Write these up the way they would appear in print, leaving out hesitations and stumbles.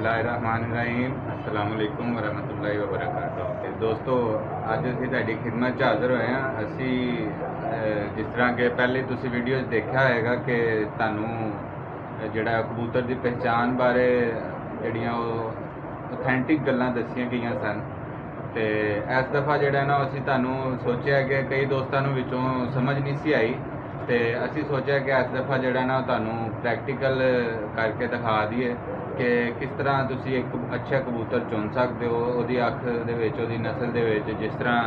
बिस्मिल्लाहिर्रहमानिर्रहीम अस्सलाम वालेकुम वरहमतुल्लाहि वबरकातुह। दोस्तों ਅੱਜ ਅਸੀਂ ਤੁਹਾਡੀ ਖਿਦਮਤ 'ਚ ਹਾਜ਼ਰ ਹੋਏ ਹਾਂ। ਅਸੀਂ ਜਿਸ ਤਰ੍ਹਾਂ ਕਿ ਪਹਿਲੇ ਤੁਸੀਂ ਵੀਡੀਓਜ਼ ਦੇਖਿਆ ਹੋਏਗਾ ਕਿ ਤੁਹਾਨੂੰ ਜਿਹੜਾ ਕਬੂਤਰ ਦੀ ਪਹਿਚਾਣ ਬਾਰੇ ਜਿਹੜੀਆਂ ਉਹ ਅਥੈਂਟਿਕ ਗੱਲਾਂ ਦੱਸੀਆਂ ਗਈਆਂ ਸਨ, ਤੇ ਇਸ ਦਫਾ ਜਿਹੜਾ ਨਾ ਅਸੀਂ ਤੁਹਾਨੂੰ ਸੋਚਿਆ ਕਿ ਕਈ ਦੋਸਤਾਂ ਨੂੰ ਵਿੱਚੋਂ ਸਮਝ ਨਹੀਂ ਸੀ ਆਈ, ਤੇ ਅਸੀਂ ਸੋਚਿਆ ਕਿ ਇਸ ਦਫਾ ਜਿਹੜਾ ਨਾ ਤੁਹਾਨੂੰ ਪ੍ਰੈਕਟੀਕਲ ਕਰਕੇ ਦਿਖਾ ਦਈਏ ਕਿ ਕਿਸ ਤਰ੍ਹਾਂ ਤੁਸੀਂ ਇੱਕ ਅੱਛਾ ਕਬੂਤਰ ਚੁਣ ਸਕਦੇ ਹੋ ਉਹਦੀ ਅੱਖ ਦੇ ਵਿੱਚ, ਉਹਦੀ ਨਸਲ ਦੇ ਵਿੱਚ, ਜਿਸ ਤਰ੍ਹਾਂ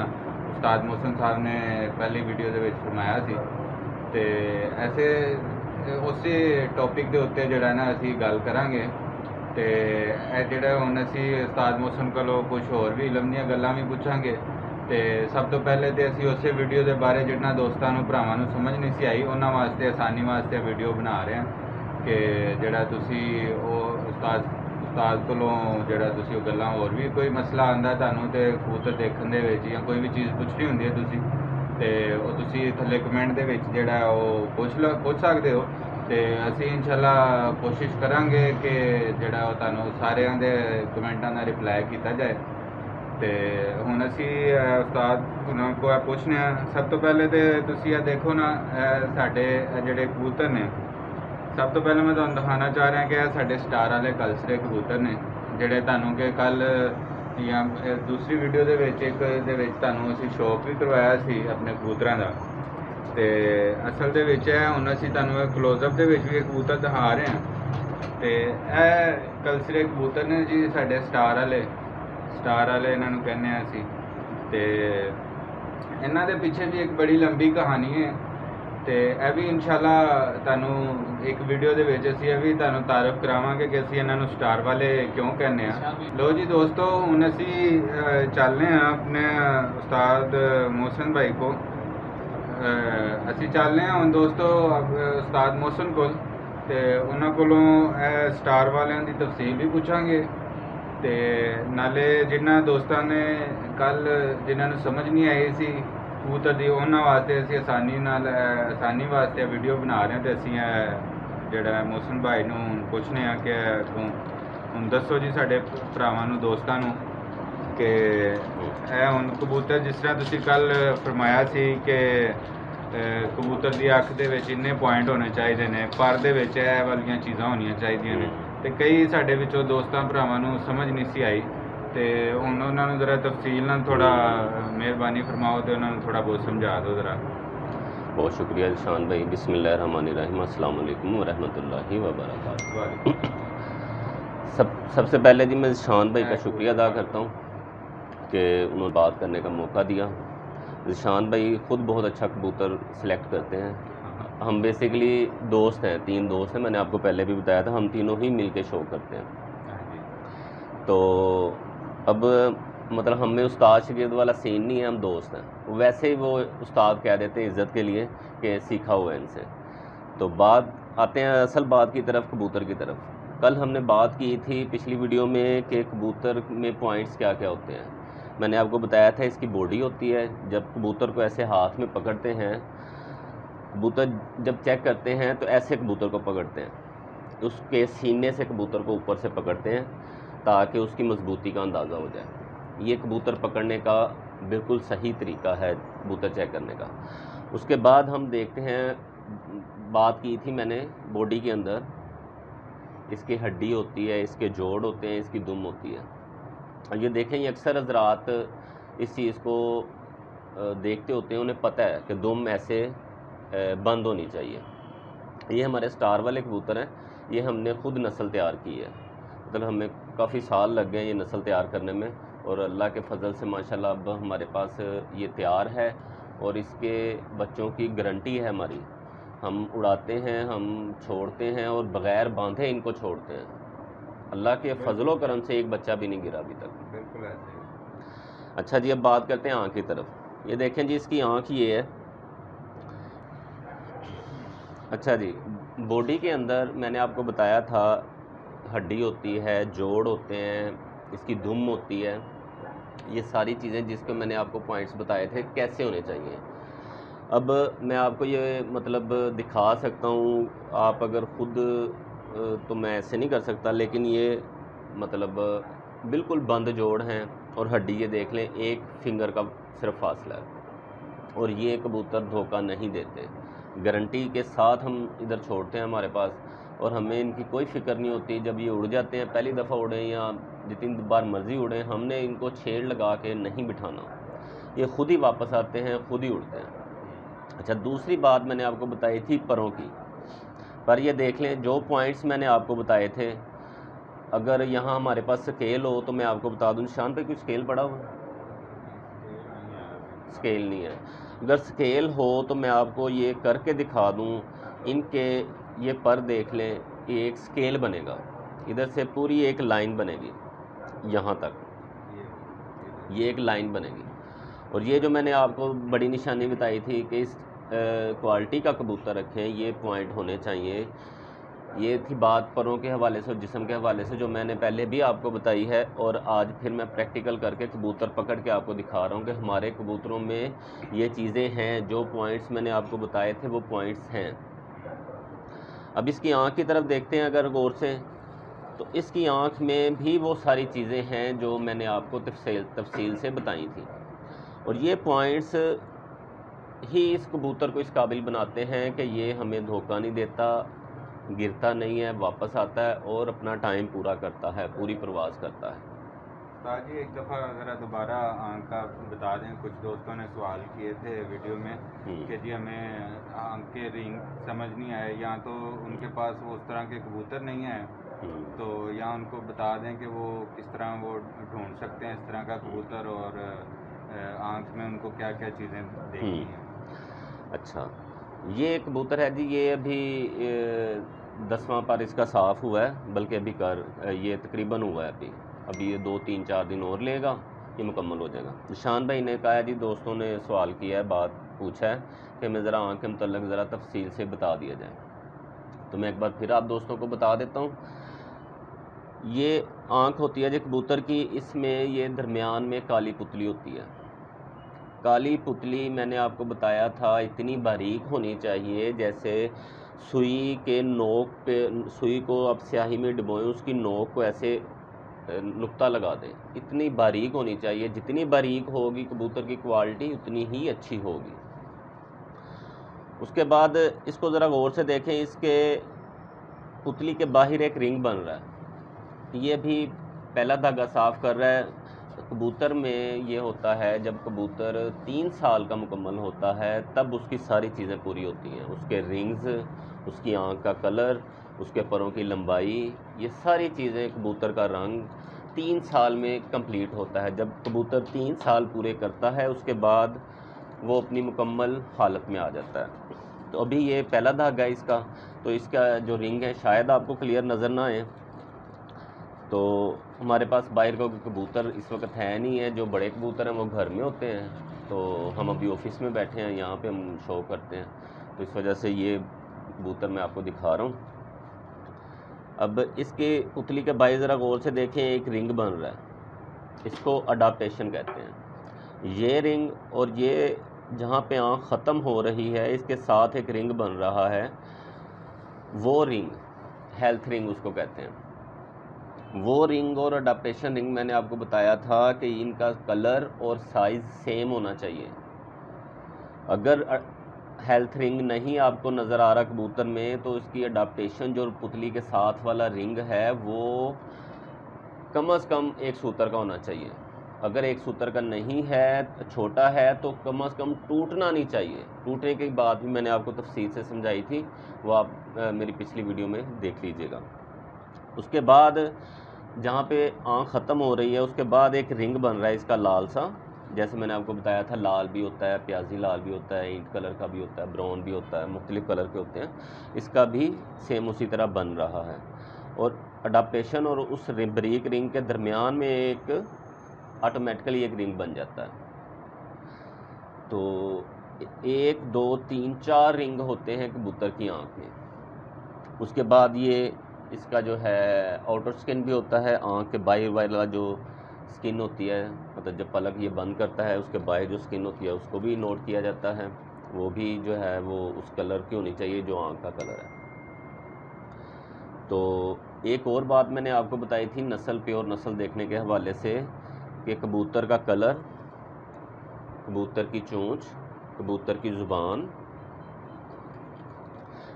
ਉਸਤਾਦ ਮੋਹਸਨ ਸਾਹਿਬ ਨੇ ਪਹਿਲੀ ਵੀਡੀਓ ਦੇ ਵਿੱਚ ਫਰਮਾਇਆ ਸੀ। ਤੇ ਐਸੇ ਉਸੇ ਟੌਪਿਕ ਦੇ ਉੱਤੇ ਜਿਹੜਾ ਨਾ ਅਸੀਂ ਗੱਲ ਕਰਾਂਗੇ। ਤੇ ਇਹ ਜਿਹੜਾ ਹੁਣ ਅਸੀਂ ਉਸਤਾਦ ਮੋਹਸਨ ਕੋਲੋਂ ਕੁਝ ਹੋਰ ਵੀ ਇਲਮ ਦੀਆਂ ਗੱਲਾਂ ਵੀ ਪੁੱਛਾਂਗੇ। ਤੇ ਸਭ ਤੋਂ ਪਹਿਲੇ ਤੇ ਅਸੀਂ ਉਸੇ ਵੀਡੀਓ ਦੇ ਬਾਰੇ ਜਿਹਨਾਂ ਦੋਸਤਾਂ ਨੂੰ ਭਰਾਵਾਂ ਨੂੰ ਸਮਝ ਨਹੀਂ ਸੀ ਆਈ ਉਹਨਾਂ ਵਾਸਤੇ ਆਸਾਨੀ ਵਾਸਤੇ ਵੀਡੀਓ ਬਣਾ ਰਹੇ ਹਾਂ ਕਿ ਜਿਹੜਾ ਤੁਸੀਂ ਉਹ ਉਸਤਾਦ ਕੋਲੋਂ ਜਿਹੜਾ ਤੁਸੀਂ ਉਹ ਗੱਲਾਂ, ਹੋਰ ਵੀ ਕੋਈ ਮਸਲਾ ਆਉਂਦਾ ਤੁਹਾਨੂੰ ਤੇ ਕਬੂਤਰ ਦੇਖਣ ਦੇ ਵਿੱਚ ਜਾਂ ਕੋਈ ਵੀ ਚੀਜ਼ ਪੁੱਛਣੀ ਹੁੰਦੀ ਹੈ ਤੁਸੀਂ, ਤੇ ਉਹ ਤੁਸੀਂ ਥੱਲੇ ਕਮੈਂਟ ਦੇ ਵਿੱਚ ਜਿਹੜਾ ਉਹ ਪੁੱਛ ਸਕਦੇ ਹੋ। ਤੇ ਅਸੀਂ ਇਨਸ਼ਾਅੱਲਾ ਕੋਸ਼ਿਸ਼ ਕਰਾਂਗੇ ਕਿ ਜਿਹੜਾ ਉਹ ਤੁਹਾਨੂੰ ਸਾਰਿਆਂ ਦੇ ਕਮੈਂਟਾਂ ਦਾ ਰਿਪਲਾਈ ਕੀਤਾ ਜਾਏ। ਤੇ ਹੁਣ ਅਸੀਂ ਉਸਤਾਦ ਉਹਨਾਂ ਕੋਲ ਪੁੱਛਦੇ ਹਾਂ। ਸਭ ਤੋਂ ਪਹਿਲੇ ਤੇ ਤੁਸੀਂ ਇਹ ਦੇਖੋ ਨਾ, ਸਾਡੇ ਜਿਹੜੇ ਕਬੂਤਰ ਨੇ, ਸਭ ਤੋਂ ਪਹਿਲਾਂ ਮੈਂ ਤੁਹਾਨੂੰ ਦਿਖਾਉਣਾ ਚਾਹ ਰਿਹਾ ਕਿ ਇਹ ਸਾਡੇ ਸਟਾਰ ਵਾਲੇ ਕਲਸਰੇ ਕਬੂਤਰ ਨੇ, ਜਿਹੜੇ ਤੁਹਾਨੂੰ ਕਿ ਕੱਲ ਜਾਂ ਦੂਸਰੀ ਵੀਡੀਓ ਦੇ ਵਿੱਚ ਇੱਕ ਦੇ ਵਿੱਚ ਤੁਹਾਨੂੰ ਅਸੀਂ ਸ਼ੌਕ ਵੀ ਕਰਵਾਇਆ ਸੀ ਆਪਣੇ ਕਬੂਤਰਾਂ ਦਾ। ਤੇ ਅਸਲ ਦੇ ਵਿੱਚ ਇਹ ਹੁਣ ਅਸੀਂ ਤੁਹਾਨੂੰ ਕਲੋਜ਼ਅਪ ਦੇ ਵਿੱਚ ਵੀ ਇਹ ਕਬੂਤਰ ਦਿਖਾ ਰਹੇ ਹਾਂ। ਤੇ ਇਹ ਕਲਸਰੇ ਕਬੂਤਰ ਨੇ ਜੀ ਸਾਡੇ ਸਟਾਰ ਵਾਲੇ ਇਹਨਾਂ ਨੂੰ ਕਹਿੰਦੇ ਹਾਂ ਅਸੀਂ। ਤੇ ਇਹਨਾਂ ਦੇ ਪਿੱਛੇ ਵੀ ਇੱਕ ਬੜੀ ਲੰਬੀ ਕਹਾਣੀ ਹੈ, ਤੇ ਇਹ ਵੀ ਇਨਸ਼ਾਅੱਲਾ ਤੁਹਾਨੂੰ ਇੱਕ ਵੀਡੀਓ ਦੇ ਵਿੱਚ ਅਸੀਂ ਇਹ ਵੀ ਤੁਹਾਨੂੰ ਤਾਰਫ ਕਰਾਵਾਂਗੇ ਕਿ ਅਸੀਂ ਇਹਨਾਂ ਨੂੰ ਸਟਾਰ ਵਾਲੇ ਕਿਉਂ ਕਹਿੰਦੇ ਹਾਂ। ਲੋ ਜੀ ਦੋਸਤੋ, ਹੁਣ ਅਸੀਂ ਚੱਲਦੇ ਹਾਂ ਆਪਣੇ ਉਸਤਾਦ ਮੋਹਸਨ ਭਾਈ ਕੋ। ਅਸੀਂ ਚੱਲਦੇ ਹਾਂ ਹੁਣ ਦੋਸਤੋ ਉਸਤਾਦ ਮੋਹਸਨ ਕੋਲ, ਤੇ ਉਹਨਾਂ ਕੋਲੋਂ ਇਹ ਸਟਾਰ ਵਾਲਿਆਂ ਦੀ ਤਫਸੀਲ ਵੀ ਪੁੱਛਾਂਗੇ। ਤੇ ਨਾਲੇ ਜਿਨ੍ਹਾਂ ਦੋਸਤਾਂ ਨੇ ਕੱਲ ਜਿਨ੍ਹਾਂ ਨੂੰ ਸਮਝ ਨਹੀਂ ਆਈ ਸੀ ਕਬੂਤਰ ਦੀ, ਉਹਨਾਂ ਵਾਸਤੇ ਅਸੀਂ ਆਸਾਨੀ ਵਾਸਤੇ ਵੀਡੀਓ ਬਣਾ ਰਹੇ ਹਾਂ। ਤੇ ਅਸੀਂ ਜਿਹੜਾ ਮੋਹਸਨ ਭਾਈ ਨੂੰ ਪੁੱਛਨੇ ਆ ਕਿ ਹੁਣ ਦੱਸੋ ਜੀ ਸਾਡੇ ਭਰਾਵਾਂ ਨੂੰ, ਦੋਸਤਾਂ ਨੂੰ, ਕਿ ਇਹ ਹੁਣ ਕਬੂਤਰ ਜਿਸ ਤਰ੍ਹਾਂ ਤੁਸੀਂ ਕੱਲ ਫਰਮਾਇਆ ਸੀ ਕਿ ਕਬੂਤਰ ਦੀ ਅੱਖ ਦੇ ਵਿੱਚ ਇੰਨੇ ਪੁਆਇੰਟ ਹੋਣੇ ਚਾਹੀਦੇ ਨੇ, ਪਰ ਦੇ ਵਿੱਚ ਇਹ ਵਾਲੀਆਂ ਚੀਜ਼ਾਂ ਹੋਣੀਆਂ ਚਾਹੀਦੀਆਂ ਨੇ, ਤੇ ਕਈ ਸਾਡੇ ਵਿੱਚੋਂ ਦੋਸਤਾਂ ਭਰਾਵਾਂ ਨੂੰ ਸਮਝ ਨਹੀਂ ਸੀ ਆਈ। ਤੇ ਹੁਣ ਉਹਨਾਂ ਨੂੰ ਜ਼ਰਾ ਤਫਸੀਲ ਨਾਲ ਥੋੜਾ ਮਿਹਰਬਾਨੀ ਫਰਮਾਓ ਤੇ ਉਹਨਾਂ ਨੂੰ ਥੋੜਾ बहुत समझा दो ज़रा। बहुत शुक्रिया शान भाई। बिस्मिल्लाहिर्रहमानिर्रहीम, अस्सलाम वालेकुम वरहमतुल्लाहि वबरकातुहू। सबसे पहले जी मैं शान भाई का शुक्रिया अदा करता हूँ कि उन्होंने बात करने का मौका दिया। शान भाई ख़ुद बहुत अच्छा कबूतर सेलेक्ट करते हैं। हम बेसिकली दोस्त हैं, 3 दोस्त हैं, मैंने आपको पहले भी बताया था, हम तीनों ही मिल के शो करते हैं। तो अब मतलब हमें उस्ताद शागिर्द वाला सीन नहीं है, हम दोस्त हैं। वैसे ही वो उस्ताद कह देते हैं इज़्ज़त के लिए कि सीखा हुआ है इनसे। तो बात आते हैं असल बात की तरफ, कबूतर की तरफ। कल हमने बात की थी पिछली वीडियो में कि कबूतर में पॉइंट्स क्या क्या होते हैं। मैंने आपको बताया था इसकी बॉडी होती है। जब कबूतर को ऐसे हाथ में पकड़ते हैं, कबूतर जब चेक करते हैं तो ऐसे कबूतर को पकड़ते हैं, उसके सीने से कबूतर को ऊपर से पकड़ते हैं ताकि उसकी मजबूती का अंदाज़ा हो जाए। ये कबूतर पकड़ने का बिल्कुल सही तरीका है कबूतर चेक करने का। उसके बाद हम देखते हैं, बात की थी मैंने बॉडी के अंदर इसकी हड्डी होती है, इसके जोड़ होते हैं, इसकी दुम होती है। और ये देखें, ये अक्सर हज़रात इस चीज़ को देखते होते हैं, उन्हें पता है कि दुम ऐसे बंद होनी चाहिए। ये हमारे स्टार वाले कबूतर हैं, ये हमने ख़ुद नस्ल तैयार की है। मतलब हमें काफ़ी साल लग गए ये नस्ल तैयार करने में, और अल्लाह के फ़ज़ल से माशाल्लाह अब हमारे पास ये तैयार है और इसके बच्चों की गारंटी है हमारी। हम उड़ाते हैं, हम छोड़ते हैं और बग़ैर बांधे इनको छोड़ते हैं। अल्लाह के फ़ज़लो करम से एक बच्चा भी नहीं गिरा अभी तक। बिल्कुल ऐसे ही। अच्छा जी, अब बात करते हैं आँख की तरफ। ये देखें जी, इसकी आँख ये है। अच्छा जी, बॉडी के अंदर मैंने आपको बताया था हड्डी होती है, जोड़ होते हैं, इसकी दुम होती है। ये सारी चीज़ें जिसको मैंने आपको पॉइंट्स बताए थे कैसे होने चाहिए। अब मैं आपको ये मतलब दिखा सकता हूँ, आप अगर ख़ुद तो मैं ऐसे नहीं कर सकता, लेकिन ये मतलब बिल्कुल बंद जोड़ हैं और हड्डी ये देख लें एक फिंगर का सिर्फ फासला है। और ये कबूतर धोखा नहीं देते, गारंटी के साथ हम इधर छोड़ते हैं हमारे पास, और हमें इनकी कोई फ़िक्र नहीं होती। जब ये उड़ जाते हैं, पहली दफ़ा उड़ें या जितनी बार मर्ज़ी उड़ें, हमने इनको छेड़ लगा के नहीं बिठाना, ये ख़ुद ही वापस आते हैं, ख़ुद ही उड़ते हैं। अच्छा, दूसरी बात मैंने आपको बताई थी परों की, पर ये देख लें जो पॉइंट्स मैंने आपको बताए थे, अगर यहाँ हमारे पास स्केल हो तो मैं आपको बता दूँ, निशान पे कुछ स्केल पड़ा हुआ? स्केल नहीं है। अगर स्केल हो तो मैं आपको ये करके दिखा दूँ, इनके ये पर देख लें, ये एक स्केल बनेगा, इधर से पूरी एक लाइन बनेगी यहाँ तक, ये एक लाइन बनेगी। और ये जो मैंने आपको बड़ी निशानी बताई थी कि इस क्वालिटी का कबूतर रखें, ये पॉइंट होने चाहिए। ये थी बात परों के हवाले से और जिस्म के हवाले से, जो मैंने पहले भी आपको बताई है, और आज फिर मैं प्रैक्टिकल करके कबूतर पकड़ के आपको दिखा रहा हूँ कि हमारे कबूतरों में ये चीज़ें हैं, जो पॉइंट्स मैंने आपको बताए थे वो पॉइंट्स हैं। अब इसकी आँख की तरफ देखते हैं अगर गौर से, तो इसकी आँख में भी वो सारी चीज़ें हैं जो मैंने आपको तफसील से बताई थी, और ये पॉइंट्स ही इस कबूतर को इस काबिल बनाते हैं कि ये हमें धोखा नहीं देता, गिरता नहीं है, वापस आता है और अपना टाइम पूरा करता है, पूरी परवाज़ करता है। उस्ताद जी एक दफ़ा ज़रा दोबारा आँख का बता दें, कुछ दोस्तों ने सवाल किए थे वीडियो में कि जी हमें आँख के रिंग समझ नहीं आए, या तो उनके पास वो उस तरह के कबूतर नहीं हैं, तो या उनको बता दें कि वो किस तरह वो ढूंढ सकते हैं इस तरह का कबूतर, और आँख में उनको क्या क्या चीज़ें देखनी हैं। अच्छा, ये कबूतर है जी, ये अभी 10वां पर इसका साफ़ हुआ है, बल्कि अभी ये तकरीबन हुआ है अभी ये 2-3-4 दिन और लेगा, ये मुकम्मल हो जाएगा। निशान भाई ने कहा है जी, दोस्तों ने सवाल किया है, बात पूछा है कि मैं ज़रा आँख के मुतल्लिक़ ज़रा तफसील से बता दिया जाए, तो मैं एक बार फिर आप दोस्तों को बता देता हूँ। ये आँख होती है जो कबूतर की, इसमें ये दरमियान में काली पुतली होती है। काली पुतली मैंने आपको बताया था इतनी बारीक होनी चाहिए, जैसे सुई के नोक पे, सुई को आप स्याही में डुबोएं, उसकी नोक को ऐसे नुक्ता लगा दें, इतनी बारीक होनी चाहिए। जितनी बारीक होगी कबूतर की क्वालिटी उतनी ही अच्छी होगी। उसके बाद इसको ज़रा गौर से देखें, इसके पुतली के बाहर एक रिंग बन रहा है, ये भी पहला धागा साफ़ कर रहा है। कबूतर में ये होता है, जब कबूतर 3 साल का मुकम्मल होता है तब उसकी सारी चीज़ें पूरी होती हैं, उसके रिंग्स, उसकी आँख का कलर, उसके परों की लंबाई, ये सारी चीज़ें, कबूतर का रंग 3 साल में कंप्लीट होता है। जब कबूतर 3 साल पूरे करता है उसके बाद वो अपनी मुकम्मल हालत में आ जाता है। तो अभी ये पहला धागा है इसका, तो इसका जो रिंग है शायद आपको क्लियर नज़र ना आए, तो हमारे पास बाहर का कबूतर इस वक्त है नहीं है, जो बड़े कबूतर हैं वो घर में होते हैं, तो हम अभी ऑफिस में बैठे हैं, यहाँ पे हम शो करते हैं, तो इस वजह से ये कबूतर मैं आपको दिखा रहा हूँ। अब इसके पुतली के बाहर ज़रा गौर से देखें, एक रिंग बन रहा है, इसको अडाप्टेशन कहते हैं। ये रिंग और ये जहाँ पे आँख ख़त्म हो रही है, इसके साथ एक रिंग बन रहा है, वो रिंग हेल्थ रिंग उसको कहते हैं। वो रिंग और अडाप्टेशन रिंग मैंने आपको बताया था कि इनका कलर और साइज़ सेम होना चाहिए। अगर हेल्थ रिंग नहीं आपको नज़र आ रहा कबूतर में, तो इसकी अडाप्टेशन जो पुतली के साथ वाला रिंग है वो कम से कम 1 सूतर का होना चाहिए। अगर 1 सूतर का नहीं है, छोटा है, तो कम से कम टूटना नहीं चाहिए। टूटने की बात भी मैंने आपको तफसील से समझाई थी, वो आप मेरी पिछली वीडियो में देख लीजिएगा। उसके बाद जहाँ पे आँख ख़त्म हो रही है, उसके बाद एक रिंग बन रहा है इसका लाल सा, जैसे मैंने आपको बताया था, लाल भी होता है, प्याजी लाल भी होता है, ईंट कलर का भी होता है, ब्राउन भी होता है, मुख्तलिफ़ कलर के होते हैं। इसका भी सेम उसी तरह बन रहा है, और अडाप्टेशन और उस बारीक रिंग के दरमियान में एक ऑटोमेटिकली एक रिंग बन जाता है। तो 1 2 3 4 रिंग होते हैं कबूतर की आँख में। उसके बाद ये इसका जो है आउटर स्किन भी होता है, आँख के बाहर वाला जो स्किन होती है, मतलब जब पलक ये बंद करता है उसके बाहर जो स्किन होती है उसको भी नोट किया जाता है, वो भी जो है वो उस कलर की होनी चाहिए जो आँख का कलर है। तो ایک اور بات میں نے آپ کو بتائی تھی نسل پیور نسل دیکھنے کے حوالے سے کہ کبوتر کا کلر، کبوتر کی چونچ، کبوتر کی زبان،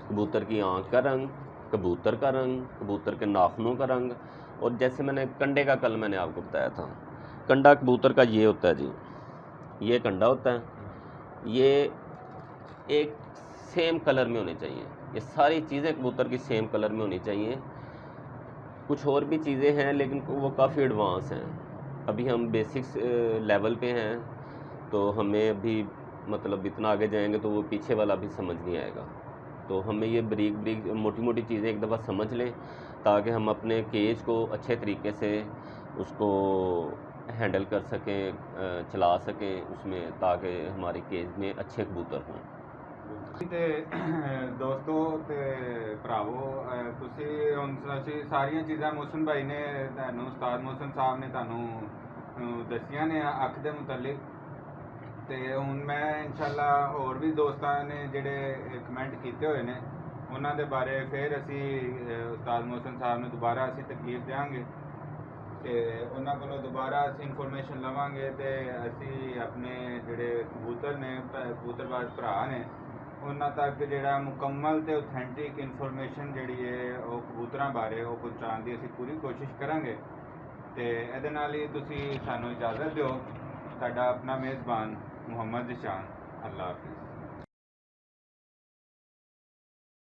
کبوتر کی آنکھ کا رنگ، کبوتر کا رنگ، کبوتر کے ناخنوں کا رنگ، اور جیسے میں نے کنڈے کا کل میں نے آپ کو بتایا تھا، کنڈا کبوتر کا یہ ہوتا ہے جی، یہ کنڈا ہوتا ہے، یہ ایک سیم کلر میں ہونی چاہیے، یہ ساری چیزیں کبوتر کی سیم کلر میں ہونی چاہیے۔ کچھ اور بھی چیزیں ہیں لیکن وہ کافی ایڈوانس ہیں، ابھی ہم بیسکس لیول پہ ہیں، تو ہمیں ابھی مطلب اتنا آگے جائیں گے تو وہ پیچھے والا بھی سمجھ نہیں آئے گا، تو ہمیں یہ بریک موٹی موٹی چیزیں ایک دفعہ سمجھ لیں تاکہ ہم اپنے کیج کو اچھے طریقے سے اس کو ہینڈل کر سکیں، چلا سکیں اس میں، تاکہ ہماری کیج میں اچھے کبوتر ہوں۔ تے دوستو تے ਭਰਾਵੋ ਤੁਸੀਂ ਹੁਣ ਅਸੀਂ ਸਾਰੀਆਂ ਚੀਜ਼ਾਂ ਮੋਹਸਨ ਭਾਈ ਨੇ ਤੁਹਾਨੂੰ, ਉਸਤਾਦ ਮੋਹਸਨ ਸਾਹਿਬ ਨੇ ਤੁਹਾਨੂੰ ਦੱਸੀਆਂ ਨੇ ਅੱਖ ਦੇ ਮੁਤਲਕ, ਤੇ ਹੁਣ ਮੈਂ ਇਨਸ਼ਾਅੱਲਾ ਹੋਰ ਵੀ ਦੋਸਤਾਂ ਨੇ ਜਿਹੜੇ ਕਮੈਂਟ ਕੀਤੇ ਹੋਏ ਨੇ ਉਹਨਾਂ ਦੇ ਬਾਰੇ ਫਿਰ ਅਸੀਂ ਉਸਤਾਦ ਮੋਹਸਨ ਸਾਹਿਬ ਨੂੰ ਦੁਬਾਰਾ ਅਸੀਂ ਤਕਲੀਫ ਦੇਵਾਂਗੇ ਤੇ ਉਹਨਾਂ ਕੋਲੋਂ ਦੁਬਾਰਾ ਅਸੀਂ ਇਨਫੋਰਮੇਸ਼ਨ ਲਵਾਂਗੇ, ਤੇ ਅਸੀਂ ਆਪਣੇ ਜਿਹੜੇ ਕਬੂਤਰ ਨੇ, ਕਬੂਤਰਬਾਜ਼ ਭਰਾ ਨੇ, ਉਹਨਾਂ ਤੱਕ ਜਿਹੜਾ ਮੁਕੰਮਲ ਤੇ ਆਥੈਂਟਿਕ ਇਨਫੋਰਮੇਸ਼ਨ ਜਿਹੜੀ ਹੈ ਉਹ ਕਬੂਤਰਾਂ ਬਾਰੇ ਉਹ ਪਹੁੰਚਾਉਣ ਦੀ ਅਸੀਂ ਪੂਰੀ ਕੋਸ਼ਿਸ਼ ਕਰਾਂਗੇ। ਤੇ ਇਹਦੇ ਨਾਲ ਹੀ ਤੁਸੀਂ ਸਾਨੂੰ ਇਜਾਜ਼ਤ ਦਿਓ। ਤੁਹਾਡਾ ਆਪਣਾ ਮੇਜ਼ਬਾਨ ਮੁਹੰਮਦ ज़िशान। ਅੱਲਾ ਹਾਫਿਜ਼।